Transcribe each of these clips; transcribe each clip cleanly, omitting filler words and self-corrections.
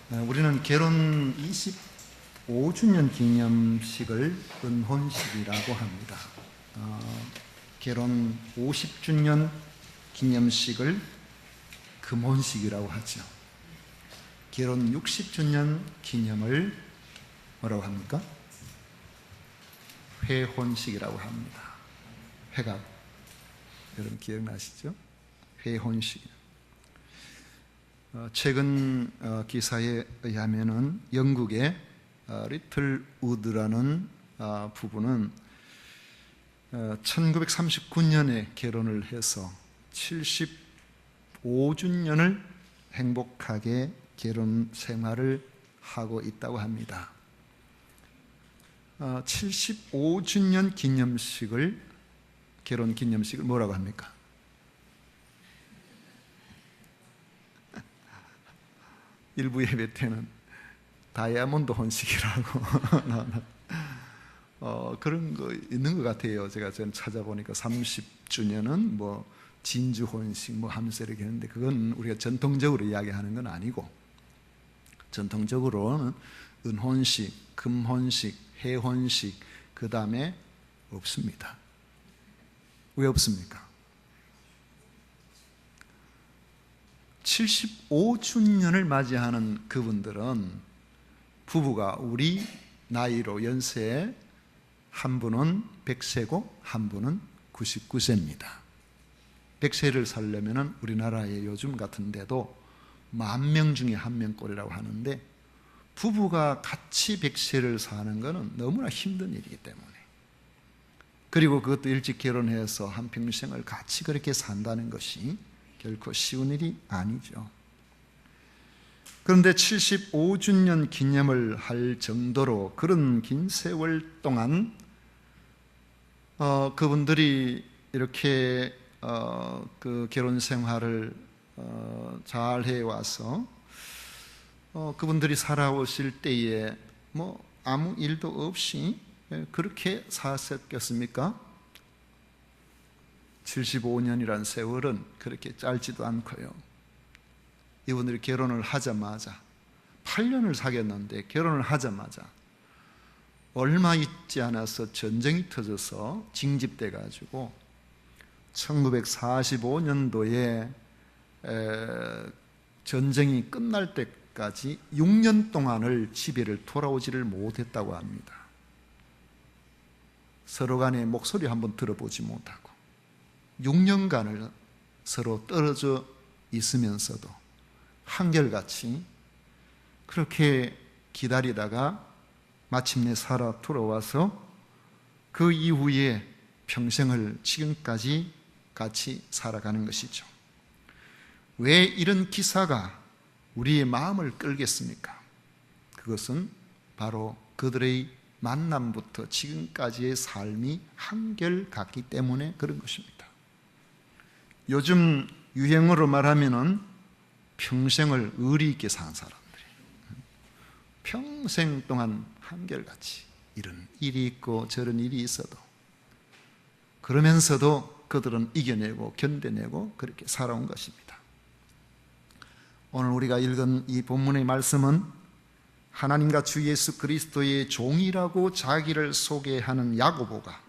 우리는 결혼 25주년 기념식을 은혼식이라고 합니다. 결혼 50주년 기념식을 금혼식이라고 하죠. 결혼 60주년 기념을 뭐라고 합니까? 회혼식이라고 합니다. 회가 여러분 기억나시죠? 회혼식. 최근 기사에 의하면은 영국의 리틀 우드라는 부부는 1939년에 결혼을 해서 75주년을 행복하게 결혼 생활을 하고 있다고 합니다. 75주년 기념식을, 결혼 기념식을 뭐라고 합니까? 일부 예배 때는 다이아몬드 혼식이라고 그런 거 있는 것 같아요. 제가 찾아보니까 30주년은 뭐 진주 혼식 뭐 하면서 이렇게 했는데, 그건 우리가 전통적으로 이야기하는 건 아니고, 전통적으로는 은혼식, 금혼식, 해혼식, 그 다음에 없습니다. 왜 없습니까? 75주년을 맞이하는 그분들은 부부가 우리 나이로 연세에 한 분은 100세고 한 분은 99세입니다. 100세를 살려면 우리나라에 요즘 같은데도 10,000명 중에 1명꼴이라고 하는데, 부부가 같이 100세를 사는 것은 너무나 힘든 일이기 때문에, 그리고 그것도 일찍 결혼해서 한평생을 같이 그렇게 산다는 것이 결코 쉬운 일이 아니죠. 그런데 75주년 기념을 할 정도로 그런 긴 세월 동안 그분들이 이렇게 그 결혼 생활을 잘 해와서 그분들이 살아오실 때에 뭐 아무 일도 없이 그렇게 사셨겠습니까? 75년이란 세월은 그렇게 짧지도 않고요. 이분들이 결혼을 하자마자 8년을 사귀었는데, 결혼을 하자마자 얼마 있지 않아서 전쟁이 터져서 징집돼 가지고 1945년도에 전쟁이 끝날 때까지 6년 동안을 집에를 돌아오지를 못했다고 합니다. 서로 간에 목소리 한번 들어보지 못하고 6년간을 서로 떨어져 있으면서도 한결같이 그렇게 기다리다가 마침내 살아 돌아와서 그 이후에 평생을 지금까지 같이 살아가는 것이죠. 왜 이런 기사가 우리의 마음을 끌겠습니까? 그것은 바로 그들의 만남부터 지금까지의 삶이 한결같기 때문에 그런 것입니다. 요즘 유행어로 말하면은 평생을 의리 있게 산 사람들이, 평생 동안 한결같이 이런 일이 있고 저런 일이 있어도 그러면서도 그들은 이겨내고 견뎌내고 그렇게 살아온 것입니다. 오늘 우리가 읽은 이 본문의 말씀은 하나님과 주 예수 그리스도의 종이라고 자기를 소개하는 야고보가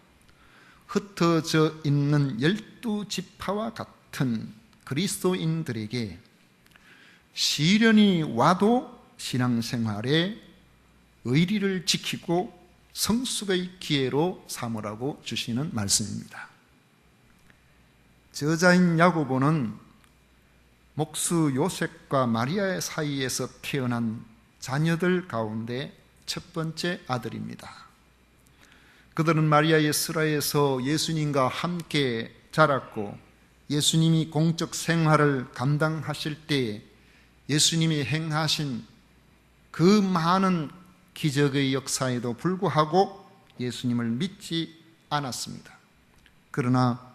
흩어져 있는 12지파와 같은 그리스도인들에게 시련이 와도 신앙생활에 의리를 지키고 성숙의 기회로 삼으라고 주시는 말씀입니다. 저자인 야고보는 목수 요셉과 마리아의 사이에서 태어난 자녀들 가운데 첫 번째 아들입니다. 그들은 마리아의 슬하에서 예수님과 함께 자랐고, 예수님이 공적 생활을 감당하실 때 예수님이 행하신 그 많은 기적의 역사에도 불구하고 예수님을 믿지 않았습니다. 그러나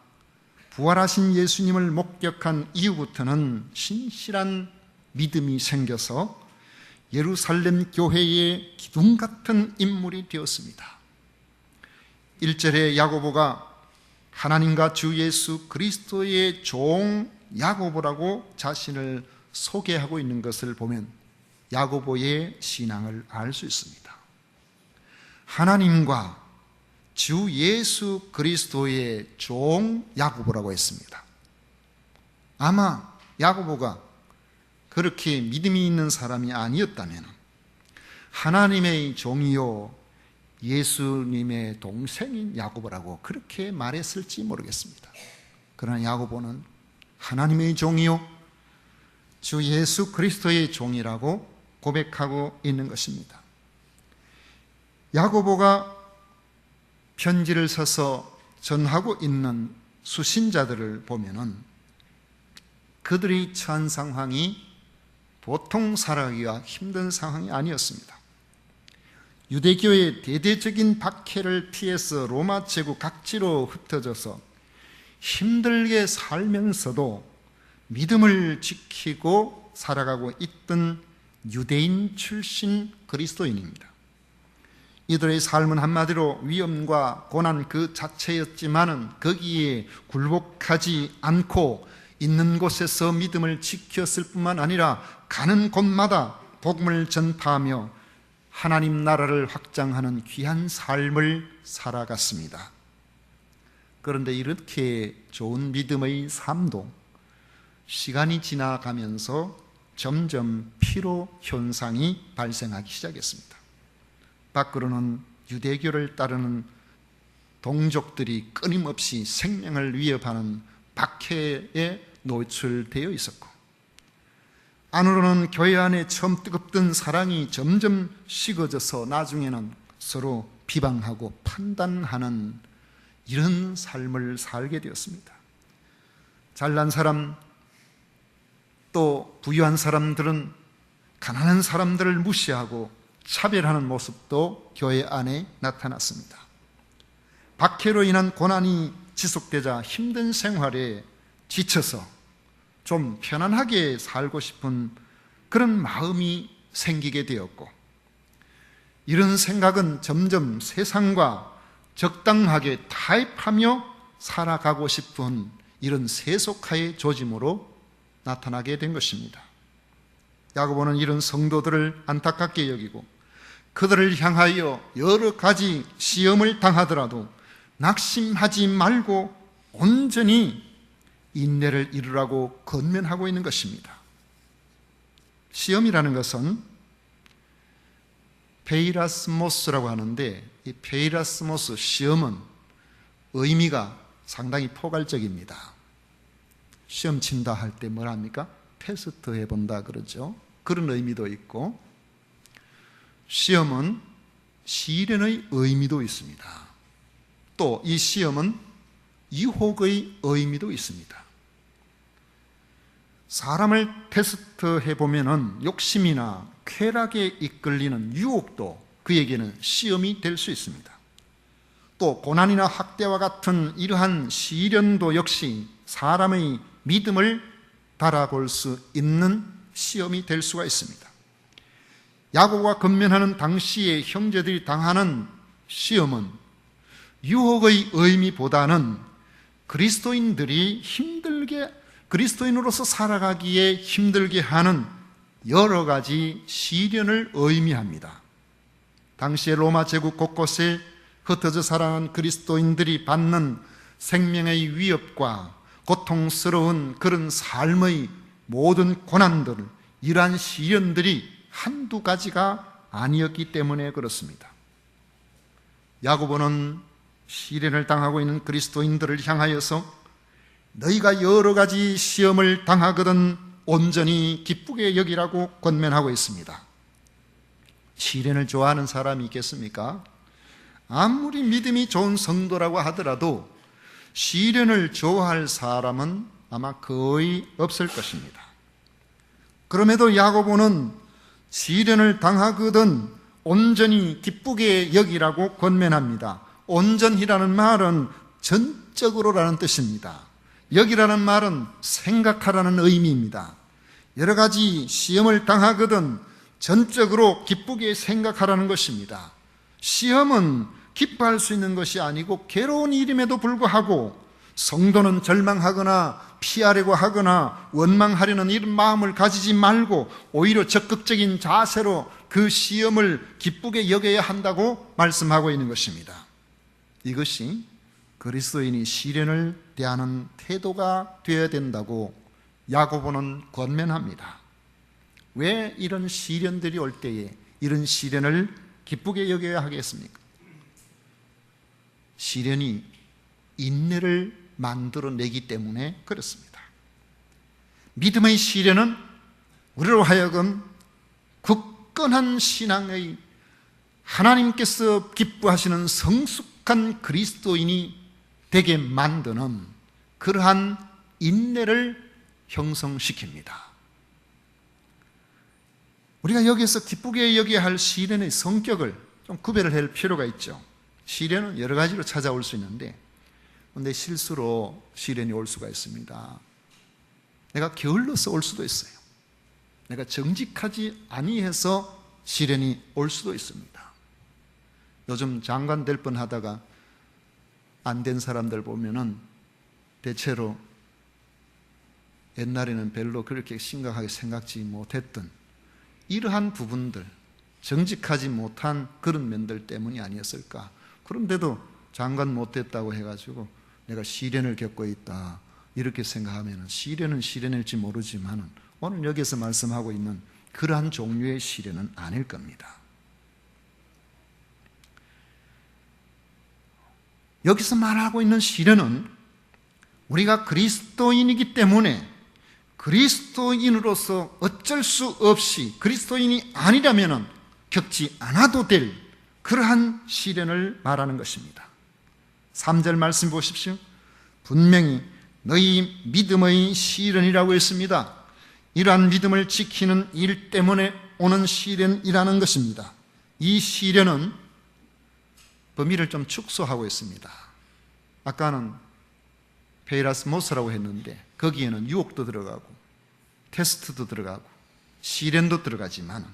부활하신 예수님을 목격한 이후부터는 신실한 믿음이 생겨서 예루살렘 교회의 기둥 같은 인물이 되었습니다. 1절에 야고보가 하나님과 주 예수 그리스도의 종 야고보라고 자신을 소개하고 있는 것을 보면 야고보의 신앙을 알 수 있습니다. 하나님과 주 예수 그리스도의 종 야고보라고 했습니다. 아마 야고보가 그렇게 믿음이 있는 사람이 아니었다면 하나님의 종이요 예수님의 동생인 야고보라고 그렇게 말했을지 모르겠습니다. 그러나 야고보는 하나님의 종이요 주 예수 그리스도의 종이라고 고백하고 있는 것입니다. 야고보가 편지를 써서 전하고 있는 수신자들을 보면은 그들이 처한 상황이 보통 살아가기가 힘든 상황이 아니었습니다. 유대교의 대대적인 박해를 피해서 로마 제국 각지로 흩어져서 힘들게 살면서도 믿음을 지키고 살아가고 있던 유대인 출신 그리스도인입니다. 이들의 삶은 한마디로 위험과 고난 그 자체였지만은 거기에 굴복하지 않고 있는 곳에서 믿음을 지켰을 뿐만 아니라 가는 곳마다 복음을 전파하며 하나님 나라를 확장하는 귀한 삶을 살아갔습니다. 그런데 이렇게 좋은 믿음의 삶도 시간이 지나가면서 점점 피로 현상이 발생하기 시작했습니다. 밖으로는 유대교를 따르는 동족들이 끊임없이 생명을 위협하는 박해에 노출되어 있었고, 안으로는 교회 안에 처음 뜨겁던 사랑이 점점 식어져서 나중에는 서로 비방하고 판단하는 이런 삶을 살게 되었습니다. 잘난 사람 또 부유한 사람들은 가난한 사람들을 무시하고 차별하는 모습도 교회 안에 나타났습니다. 박해로 인한 고난이 지속되자 힘든 생활에 지쳐서 좀 편안하게 살고 싶은 그런 마음이 생기게 되었고, 이런 생각은 점점 세상과 적당하게 타협하며 살아가고 싶은 이런 세속화의 조짐으로 나타나게 된 것입니다. 야고보는 이런 성도들을 안타깝게 여기고 그들을 향하여 여러 가지 시험을 당하더라도 낙심하지 말고 온전히 인내를 이루라고 권면하고 있는 것입니다. 시험이라는 것은 페이라스모스라고 하는데, 이 페이라스모스 시험은 의미가 상당히 포괄적입니다. 시험 친다 할 때 뭘 합니까? 테스트 해본다 그러죠. 그런 의미도 있고, 시험은 시련의 의미도 있습니다. 또 이 시험은 유혹의 의미도 있습니다. 사람을 테스트해 보면은 욕심이나 쾌락에 이끌리는 유혹도 그에게는 시험이 될 수 있습니다. 또 고난이나 학대와 같은 이러한 시련도 역시 사람의 믿음을 바라볼 수 있는 시험이 될 수가 있습니다. 야고보가 권면하는 당시의 형제들이 당하는 시험은 유혹의 의미보다는 그리스도인으로서 살아가기에 힘들게 하는 여러 가지 시련을 의미합니다. 당시의 로마 제국 곳곳에 흩어져 살아가는 그리스도인들이 받는 생명의 위협과 고통스러운 그런 삶의 모든 고난들, 이러한 시련들이 한두 가지가 아니었기 때문에 그렇습니다. 야고보는 시련을 당하고 있는 그리스도인들을 향하여서 너희가 여러 가지 시험을 당하거든 온전히 기쁘게 여기라고 권면하고 있습니다. 시련을 좋아하는 사람이 있겠습니까? 아무리 믿음이 좋은 성도라고 하더라도 시련을 좋아할 사람은 아마 거의 없을 것입니다. 그럼에도 야고보는 시련을 당하거든 온전히 기쁘게 여기라고 권면합니다. 온전히라는 말은 전적으로라는 뜻입니다. 여기라는 말은 생각하라는 의미입니다. 여러 가지 시험을 당하거든 전적으로 기쁘게 생각하라는 것입니다. 시험은 기뻐할 수 있는 것이 아니고 괴로운 일임에도 불구하고 성도는 절망하거나 피하려고 하거나 원망하려는 이런 마음을 가지지 말고 오히려 적극적인 자세로 그 시험을 기쁘게 여겨야 한다고 말씀하고 있는 것입니다. 이것이 그리스도인이 시련을 대하는 태도가 되어야 된다고 야고보는 권면합니다. 왜 이런 시련들이 올 때에 이런 시련을 기쁘게 여겨야 하겠습니까? 시련이 인내를 만들어내기 때문에 그렇습니다. 믿음의 시련은 우리로 하여금 굳건한 신앙의 하나님께서 기뻐하시는 성숙한 그리스도인이 되게 만드는 그러한 인내를 형성시킵니다. 우리가 여기서 기쁘게 여겨야 할 시련의 성격을 좀 구별을 할 필요가 있죠. 시련은 여러 가지로 찾아올 수 있는데 내 실수로 시련이 올 수가 있습니다. 내가 게을러서 올 수도 있어요. 내가 정직하지 아니해서 시련이 올 수도 있습니다. 요즘 장관 될 뻔하다가 안 된 사람들 보면은 대체로 옛날에는 별로 그렇게 심각하게 생각지 못했던 이러한 부분들, 정직하지 못한 그런 면들 때문이 아니었을까. 그런데도 장관 못 됐다고 해가지고 내가 시련을 겪고 있다 이렇게 생각하면 시련은 시련일지 모르지만 오늘 여기서 말씀하고 있는 그러한 종류의 시련은 아닐 겁니다. 여기서 말하고 있는 시련은 우리가 그리스도인이기 때문에 그리스도인으로서 어쩔 수 없이 그리스도인이 아니라면 겪지 않아도 될 그러한 시련을 말하는 것입니다. 3절 말씀 보십시오. 분명히 너희 믿음의 시련이라고 했습니다. 이러한 믿음을 지키는 일 때문에 오는 시련이라는 것입니다. 이 시련은 범위를 좀 축소하고 있습니다. 아까는 페이라스모스라고 했는데 거기에는 유혹도 들어가고 테스트도 들어가고 시련도 들어가지만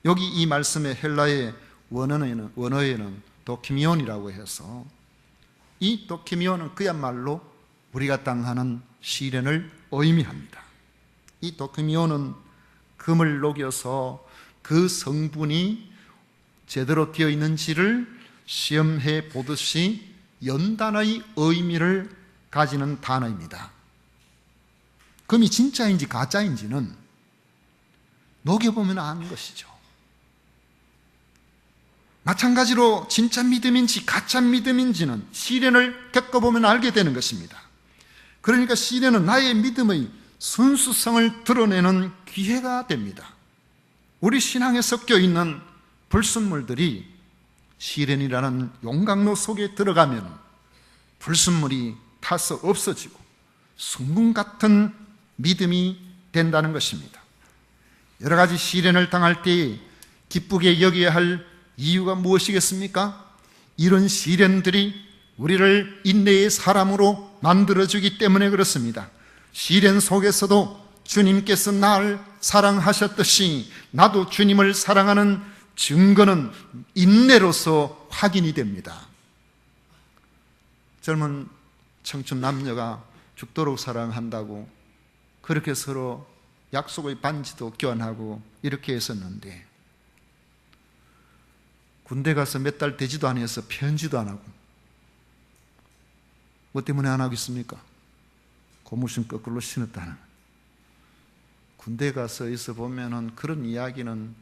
여기 이 말씀의 헬라의 원어에는 도키미온이라고 해서 이 도키미온은 그야말로 우리가 당하는 시련을 의미합니다. 이 도키미온은 금을 녹여서 그 성분이 제대로 되어 있는지를 시험해 보듯이 연단의 의미를 가지는 단어입니다. 금이 진짜인지 가짜인지는 녹여보면 아는 것이죠. 마찬가지로 진짜 믿음인지 가짜 믿음인지는 시련을 겪어보면 알게 되는 것입니다. 그러니까 시련은 나의 믿음의 순수성을 드러내는 기회가 됩니다. 우리 신앙에 섞여 있는 불순물들이 시련이라는 용광로 속에 들어가면 불순물이 타서 없어지고 순금 같은 믿음이 된다는 것입니다. 여러 가지 시련을 당할 때에 기쁘게 여겨야 할 이유가 무엇이겠습니까? 이런 시련들이 우리를 인내의 사람으로 만들어주기 때문에 그렇습니다. 시련 속에서도 주님께서 나를 사랑하셨듯이 나도 주님을 사랑하는 증거는 인내로서 확인이 됩니다. 젊은 청춘 남녀가 죽도록 사랑한다고 그렇게 서로 약속의 반지도 교환하고 이렇게 했었는데 군대 가서 몇 달 되지도 않아서 편지도 안 하고 뭐 때문에 안 하겠습니까? 고무신 거꾸로 신었다는. 군대 가서 있어 보면은 그런 이야기는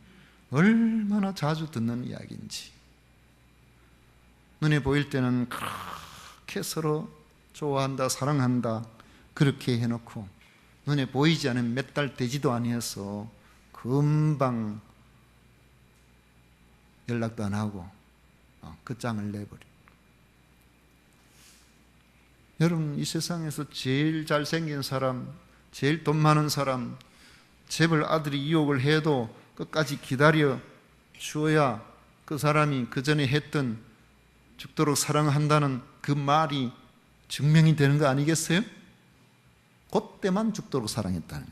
얼마나 자주 듣는 이야기인지. 눈에 보일 때는 그렇게 서로 좋아한다, 사랑한다 그렇게 해놓고 눈에 보이지 않은 몇 달 되지도 아니어서 금방 연락도 안 하고 끝장을 내버려. 여러분, 이 세상에서 제일 잘생긴 사람, 제일 돈 많은 사람, 재벌 아들이 유혹을 해도 끝까지 기다려 주어야 그 사람이 그 전에 했던 죽도록 사랑한다는 그 말이 증명이 되는 거 아니겠어요? 그때만 죽도록 사랑했다는.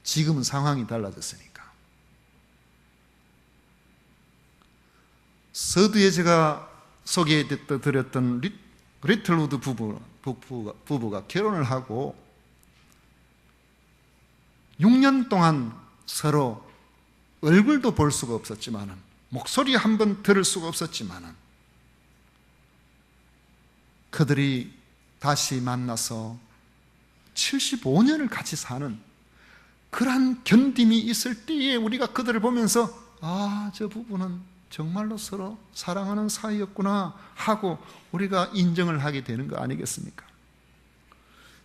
지금은 상황이 달라졌으니까. 서두에 제가 소개해드렸던 그레텔 우드 부부가 결혼을 하고 6년 동안 서로 얼굴도 볼 수가 없었지만은, 목소리 한 번 들을 수가 없었지만은, 그들이 다시 만나서 75년을 같이 사는 그러한 견딤이 있을 때에 우리가 그들을 보면서 저 부부는 정말로 서로 사랑하는 사이였구나 하고 우리가 인정을 하게 되는 거 아니겠습니까?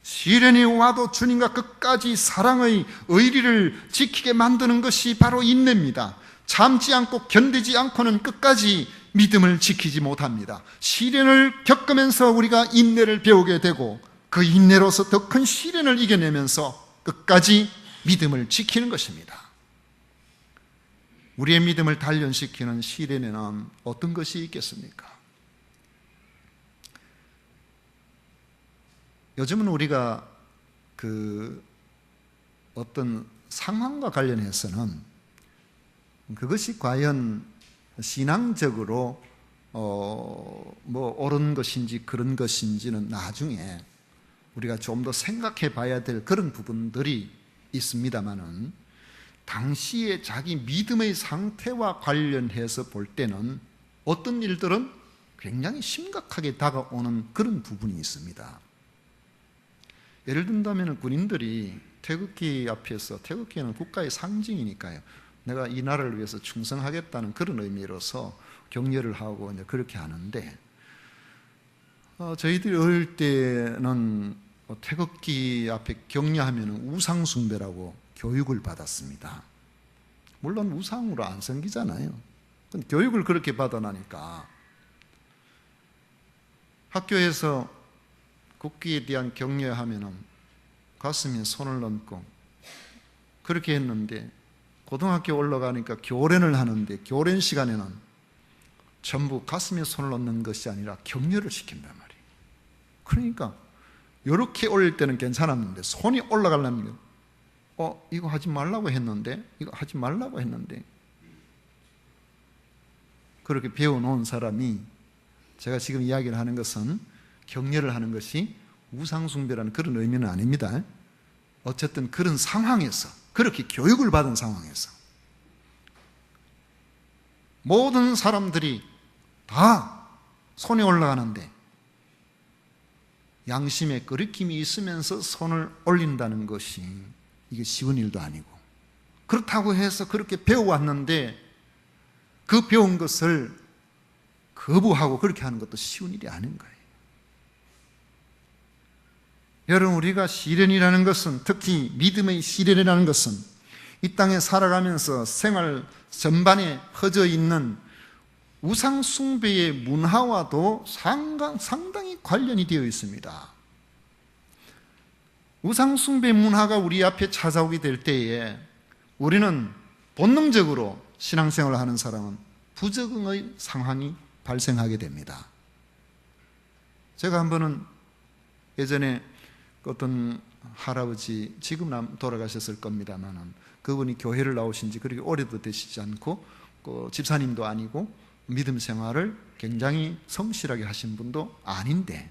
시련이 와도 주님과 끝까지 사랑의 의리를 지키게 만드는 것이 바로 인내입니다. 참지 않고 견디지 않고는 끝까지 믿음을 지키지 못합니다. 시련을 겪으면서 우리가 인내를 배우게 되고, 그 인내로서 더 큰 시련을 이겨내면서 끝까지 믿음을 지키는 것입니다. 우리의 믿음을 단련시키는 시련에는 어떤 것이 있겠습니까? 요즘은 우리가 어떤 상황과 관련해서는 그것이 과연 신앙적으로 옳은 것인지 그런 것인지는 나중에 우리가 좀 더 생각해 봐야 될 그런 부분들이 있습니다만은, 당시에 자기 믿음의 상태와 관련해서 볼 때는 어떤 일들은 굉장히 심각하게 다가오는 그런 부분이 있습니다. 예를 든다면 군인들이 태극기 앞에서, 태극기는 국가의 상징이니까요, 내가 이 나라를 위해서 충성하겠다는 그런 의미로서 격려를 하고 이제 그렇게 하는데, 저희들이 어릴 때는 태극기 앞에 격려하면 우상숭배라고 교육을 받았습니다. 물론 우상으로 안 섬기잖아요. 교육을 그렇게 받아나니까 학교에서 국기에 대한 격려하면 가슴에 손을 얹고 그렇게 했는데, 고등학교 올라가니까 교련을 하는데 교련 시간에는 전부 가슴에 손을 얹는 것이 아니라 격려를 시킨단 말이에요. 그러니까 이렇게 올릴 때는 괜찮았는데 손이 올라가려면 이거 하지 말라고 했는데, 이거 하지 말라고 했는데, 그렇게 배워놓은 사람이, 제가 지금 이야기를 하는 것은 격려를 하는 것이 우상숭배라는 그런 의미는 아닙니다. 어쨌든 그런 상황에서, 그렇게 교육을 받은 상황에서 모든 사람들이 다 손이 올라가는데 양심의 거리낌이 있으면서 손을 올린다는 것이 이게 쉬운 일도 아니고, 그렇다고 해서 그렇게 배워왔는데 그 배운 것을 거부하고 그렇게 하는 것도 쉬운 일이 아닌 거예요. 여러분, 우리가 시련이라는 것은, 특히 믿음의 시련이라는 것은 이 땅에 살아가면서 생활 전반에 퍼져 있는 우상숭배의 문화와도 상당히 관련이 되어 있습니다. 우상숭배 문화가 우리 앞에 찾아오게 될 때에 우리는 본능적으로 신앙생활을 하는 사람은 부적응의 상황이 발생하게 됩니다. 제가 한 번은 예전에 어떤 할아버지, 지금 돌아가셨을 겁니다만, 그분이 교회를 나오신 지 그렇게 오래도 되시지 않고 집사님도 아니고 믿음 생활을 굉장히 성실하게 하신 분도 아닌데,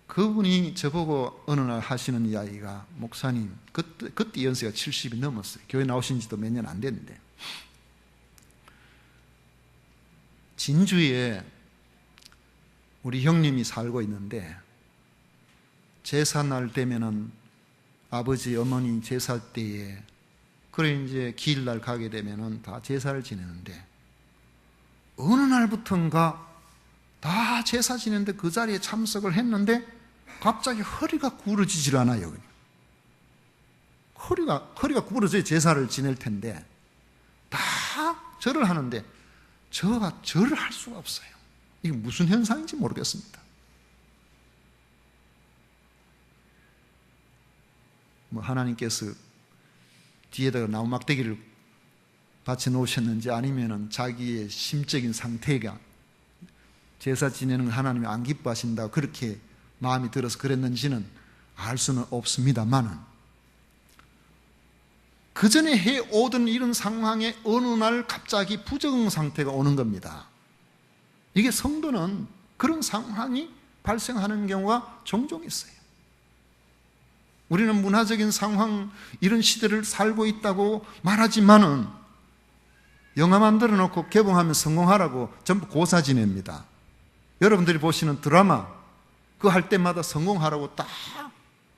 그분이 저보고 어느 날 하시는 이야기가, 목사님, 그때 연세가 70이 넘었어요. 교회 나오신 지도 몇 년 안 됐는데, 진주에 우리 형님이 살고 있는데, 제사날 되면은 아버지, 어머니 제사 때에, 그래 이제 기일날 가게 되면은 다 제사를 지내는데, 어느 날부턴가 다 제사 지내는데 그 자리에 참석을 했는데 갑자기 허리가 구부러지질 않아요. 허리가 구부러져야 제사를 지낼 텐데 다 절을 하는데 저가 절을 할 수가 없어요. 이게 무슨 현상인지 모르겠습니다. 하나님께서 뒤에다가 나무막대기를 받쳐 놓으셨는지, 아니면은 자기의 심적인 상태가 제사 지내는 걸 하나님이 안 기뻐하신다고 그렇게 마음이 들어서 그랬는지는 알 수는 없습니다만은, 그 전에 해오던 이런 상황에 어느 날 갑자기 부적응 상태가 오는 겁니다. 이게 성도는 그런 상황이 발생하는 경우가 종종 있어요. 우리는 문화적인 상황, 이런 시대를 살고 있다고 말하지만은 영화 만들어 놓고 개봉하면 성공하라고 전부 고사 지냅니다. 여러분들이 보시는 드라마 그거 할 때마다 성공하라고 딱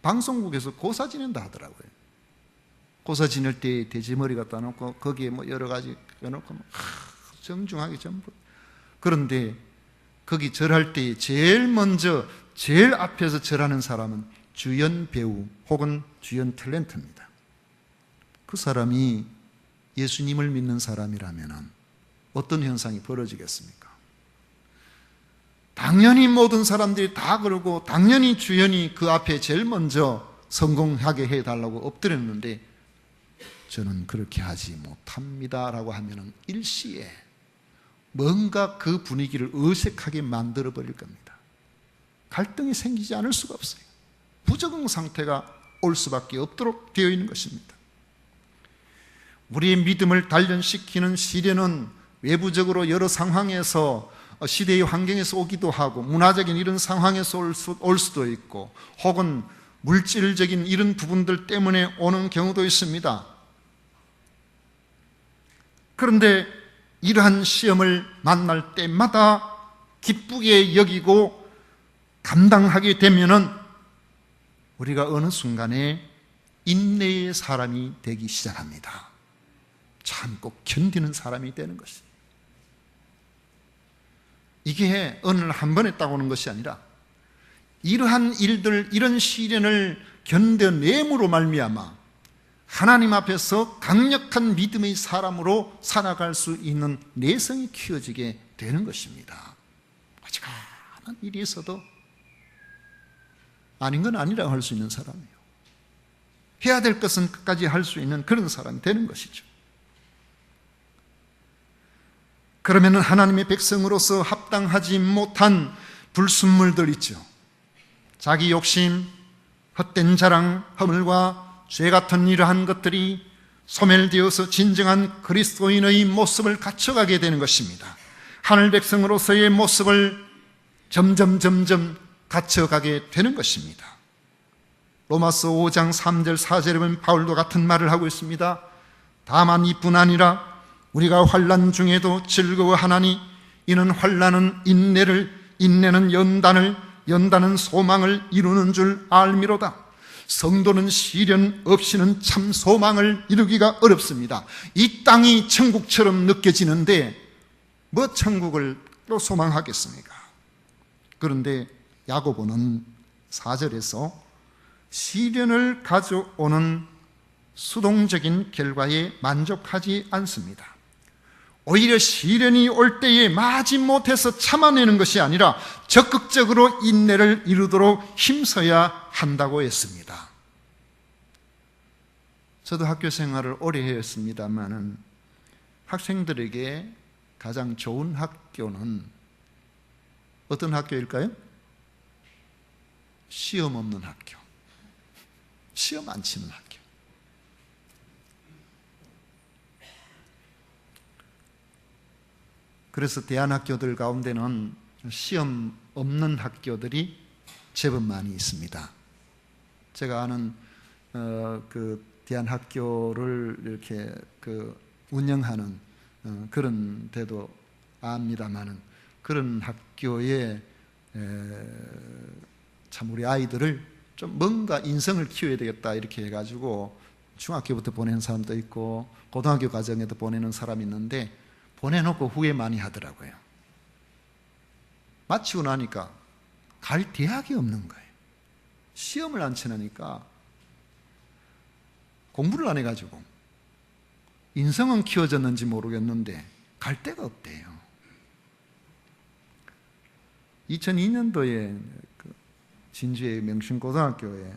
방송국에서 고사 지낸다 하더라고요. 고사 지낼 때 돼지머리 갖다 놓고 거기에 뭐 여러 가지 껴놓고 정중하게 전부. 그런데 거기 절할 때 제일 먼저 제일 앞에서 절하는 사람은 주연 배우 혹은 주연 탤런트입니다. 그 사람이 예수님을 믿는 사람이라면 어떤 현상이 벌어지겠습니까? 당연히 모든 사람들이 다 그러고 당연히 주연이 그 앞에 제일 먼저 성공하게 해달라고 엎드렸는데 저는 그렇게 하지 못합니다 라고 하면 일시에 뭔가 그 분위기를 어색하게 만들어버릴 겁니다. 갈등이 생기지 않을 수가 없어요. 부적응 상태가 올 수밖에 없도록 되어 있는 것입니다. 우리의 믿음을 단련시키는 시련은 외부적으로 여러 상황에서 시대의 환경에서 오기도 하고 문화적인 이런 상황에서 올 수도 있고 혹은 물질적인 이런 부분들 때문에 오는 경우도 있습니다. 그런데 이러한 시험을 만날 때마다 기쁘게 여기고 감당하게 되면은 우리가 어느 순간에 인내의 사람이 되기 시작합니다. 참고 견디는 사람이 되는 것입니다. 이게 어느 날 한 번에 딱 오는 것이 아니라 이러한 일들, 이런 시련을 견뎌냄으로 말미암아 하나님 앞에서 강력한 믿음의 사람으로 살아갈 수 있는 내성이 키워지게 되는 것입니다. 어지간한 일이 있어도 아닌 건 아니라고 할 수 있는 사람이에요. 해야 될 것은 끝까지 할 수 있는 그런 사람이 되는 것이죠. 그러면 하나님의 백성으로서 합당하지 못한 불순물들 있죠. 자기 욕심, 헛된 자랑, 허물과 죄 같은 이러한 것들이 소멸되어서 진정한 그리스도인의 모습을 갖춰가게 되는 것입니다. 하늘 백성으로서의 모습을 점점 갖춰가게 되는 것입니다. 로마서 5장 3절 4절에 보면 바울도 같은 말을 하고 있습니다. 다만 이뿐 아니라 우리가 환난 중에도 즐거워하나니 이는 환난은 인내를, 인내는 연단을, 연단은 소망을 이루는 줄 알미로다. 성도는 시련 없이는 참 소망을 이루기가 어렵습니다. 이 땅이 천국처럼 느껴지는데 뭐 천국을 또 소망하겠습니까? 그런데 야고보는 4절에서 시련을 가져오는 수동적인 결과에 만족하지 않습니다. 오히려 시련이 올 때에 마지못해서 참아내는 것이 아니라 적극적으로 인내를 이루도록 힘써야 한다고 했습니다. 저도 학교 생활을 오래 했습니다만 학생들에게 가장 좋은 학교는 어떤 학교일까요? 시험 없는 학교, 시험 안 치는 학교. 그래서 대안학교들 가운데는 시험 없는 학교들이 제법 많이 있습니다. 제가 아는 그 대안학교를 이렇게 운영하는 그런 데도 압니다만은 그런 학교에 참 우리 아이들을 좀 뭔가 인성을 키워야 되겠다 이렇게 해가지고 중학교부터 보내는 사람도 있고 고등학교 과정에도 보내는 사람이 있는데 보내놓고 후회 많이 하더라고요. 마치고 나니까 갈 대학이 없는 거예요. 시험을 안 치니까 공부를 안 해가지고 인성은 키워졌는지 모르겠는데 갈 데가 없대요. 2002년도에 진주의 명신고등학교에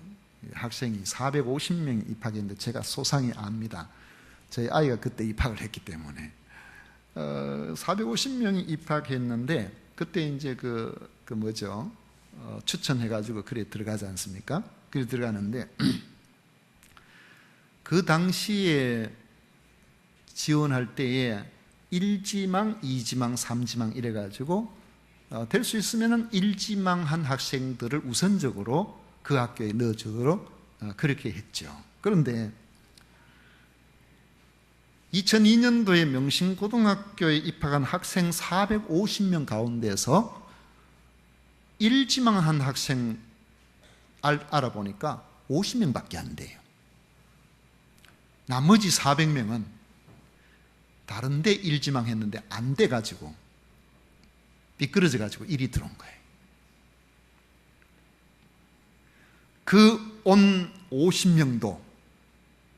학생이 450명이 입학했는데 제가 소상히 압니다. 저희 아이가 그때 입학을 했기 때문에 450명이 입학했는데 그때 이제 추천해가지고 그래 들어가지 않습니까? 그래 들어가는데 그 당시에 지원할 때에 1지망, 2지망, 3지망 이래가지고 될 수 있으면 일지망한 학생들을 우선적으로 그 학교에 넣어주도록 그렇게 했죠. 그런데 2002년도에 명신고등학교에 입학한 학생 450명 가운데서 일지망한 학생 알아보니까 50명밖에 안 돼요. 나머지 400명은 다른 데 일지망했는데 안 돼가지고 삐끄러져가지고 일이 들어온 거예요. 그 온 50명도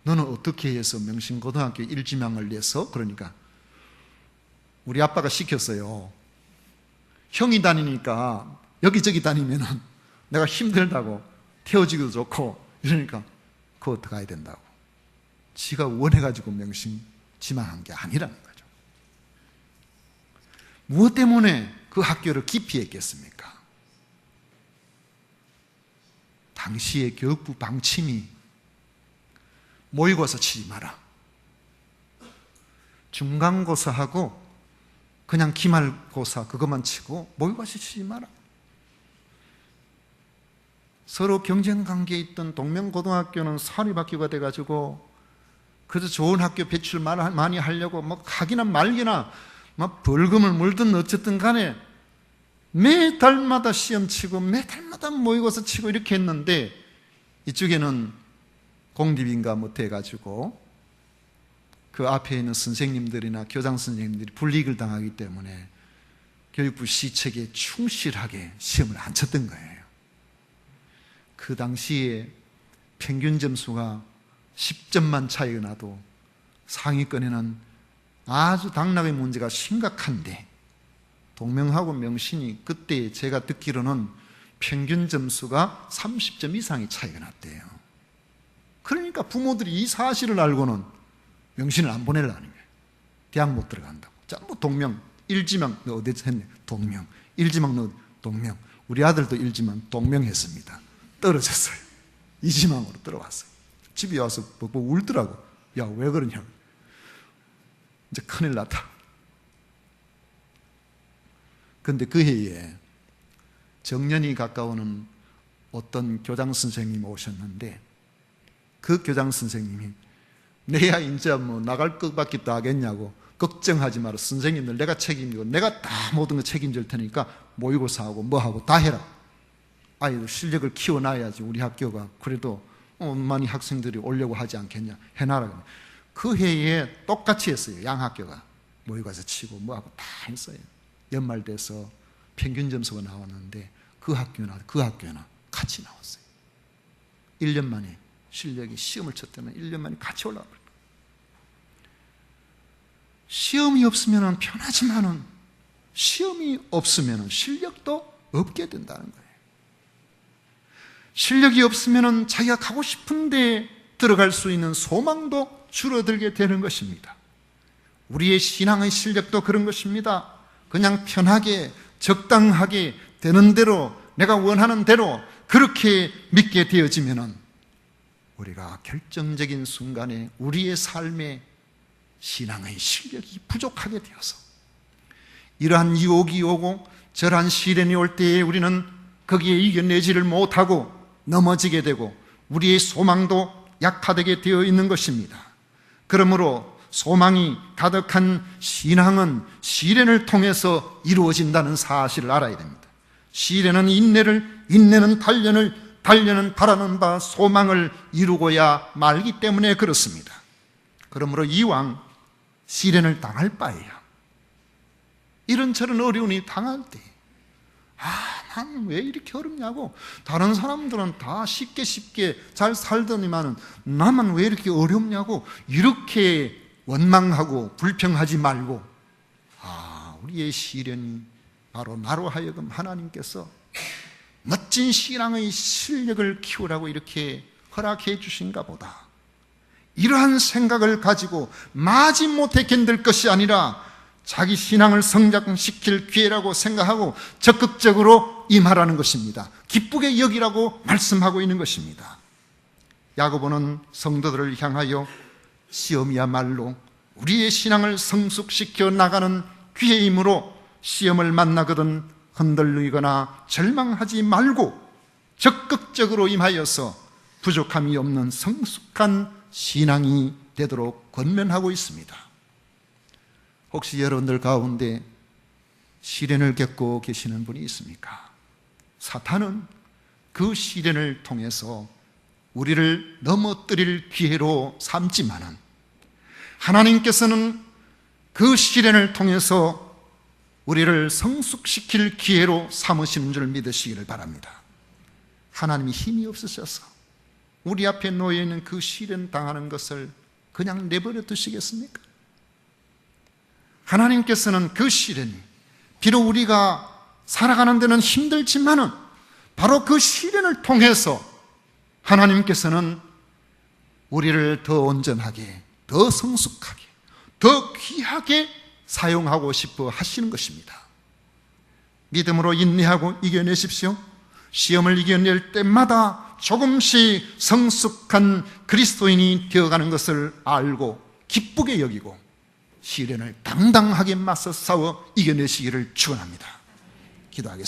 너는 어떻게 해서 명신고등학교 일지망을 내서, 그러니까 우리 아빠가 시켰어요. 형이 다니니까 여기저기 다니면은 내가 힘들다고 태워주기도 좋고 이러니까 그거 어떡해야 된다고. 지가 원해가지고 명신 지망한 게 아니라는 거죠. 무엇 때문에 그 학교를 기피했겠습니까? 당시의 교육부 방침이 모의고사 치지 마라. 중간고사하고 그냥 기말고사 그것만 치고 모의고사 치지 마라. 서로 경쟁관계에 있던 동명고등학교는 사립학교가 돼가지고 그래서 좋은 학교 배출 많이 하려고 뭐 하기나 말기나 막 벌금을 물든 어쨌든 간에 매달마다 시험 치고 매달마다 모의고사 치고 이렇게 했는데 이쪽에는 공립인가 못해가지고 그 앞에 있는 선생님들이나 교장 선생님들이 불이익을 당하기 때문에 교육부 시책에 충실하게 시험을 안 쳤던 거예요. 그 당시에 평균 점수가 10점만 차이가 나도 상위권에는 아주 당락의 문제가 심각한데 동명하고 명신이 그때 제가 듣기로는 평균 점수가 30점 이상의 차이가 났대요. 그러니까 부모들이 이 사실을 알고는 명신을 안 보내려는 거예요. 대학 못 들어간다고. 자, 뭐 동명, 일지망 너 어디서 했네? 동명. 일지망 너 동명. 우리 아들도 일지망 동명했습니다. 떨어졌어요. 이지망으로 들어왔어요. 집에 와서 뭐 울더라고. 야, 왜 그러냐고. 이제 큰일 났다. 근데 그 해에 정년이 가까우는 어떤 교장 선생님이 오셨는데 그 교장 선생님이 내야 이제 뭐 나갈 것밖에 더 하겠냐고, 걱정하지 마라. 선생님들 내가 책임지고 내가 다 모든 거 책임질 테니까 모의고사하고 뭐하고 다 해라. 아이들 실력을 키워놔야지 우리 학교가 그래도 많이 학생들이 오려고 하지 않겠냐. 해놔라. 그 해에 똑같이 했어요. 양학교가 모의고사 치고 뭐하고 다 했어요. 연말 돼서 평균 점수가 나왔는데 그 학교나 같이 나왔어요. 1년 만에 실력이 시험을 쳤다면 1년 만에 같이 올라와 버려요. 시험이 없으면 편하지만은 시험이 없으면 실력도 없게 된다는 거예요. 실력이 없으면 자기가 가고 싶은데 들어갈 수 있는 소망도 줄어들게 되는 것입니다. 우리의 신앙의 실력도 그런 것입니다. 그냥 편하게 적당하게 되는 대로 내가 원하는 대로 그렇게 믿게 되어지면 우리가 결정적인 순간에 우리의 삶에 신앙의 실력이 부족하게 되어서 이러한 유혹이 오고 저러한 시련이 올 때에 우리는 거기에 이겨내지를 못하고 넘어지게 되고 우리의 소망도 약화되게 되어 있는 것입니다. 그러므로 소망이 가득한 신앙은 시련을 통해서 이루어진다는 사실을 알아야 됩니다. 시련은 인내는 단련은 바라는 바 소망을 이루고야 말기 때문에 그렇습니다. 그러므로 이왕 시련을 당할 바에야 이런저런 어려움이 당할 때 나는 왜 이렇게 어렵냐고, 다른 사람들은 다 쉽게 잘 살더니만은 나만 왜 이렇게 어렵냐고 이렇게 원망하고 불평하지 말고 우리의 시련이 바로 나로 하여금 하나님께서 멋진 신앙의 실력을 키우라고 이렇게 허락해 주신가 보다, 이러한 생각을 가지고 마지못해 견딜 것이 아니라 자기 신앙을 성장시킬 기회라고 생각하고 적극적으로 임하라는 것입니다. 기쁘게 여기라고 말씀하고 있는 것입니다. 야고보는 성도들을 향하여 시험이야말로 우리의 신앙을 성숙시켜 나가는 기회이므로 시험을 만나거든 흔들리거나 절망하지 말고 적극적으로 임하여서 부족함이 없는 성숙한 신앙이 되도록 권면하고 있습니다. 혹시 여러분들 가운데 시련을 겪고 계시는 분이 있습니까? 사탄은 그 시련을 통해서 우리를 넘어뜨릴 기회로 삼지만은 하나님께서는 그 시련을 통해서 우리를 성숙시킬 기회로 삼으시는 줄 믿으시기를 바랍니다. 하나님이 힘이 없으셔서 우리 앞에 놓여있는 그 시련 당하는 것을 그냥 내버려 두시겠습니까? 하나님께서는 그 시련이 비록 우리가 살아가는 데는 힘들지만은 바로 그 시련을 통해서 하나님께서는 우리를 더 온전하게, 더 성숙하게, 더 귀하게 사용하고 싶어 하시는 것입니다. 믿음으로 인내하고 이겨내십시오. 시험을 이겨낼 때마다 조금씩 성숙한 그리스도인이 되어가는 것을 알고 기쁘게 여기고 시련을 당당하게 맞서 싸워 이겨내시기를 축원합니다. 기도하겠습니다.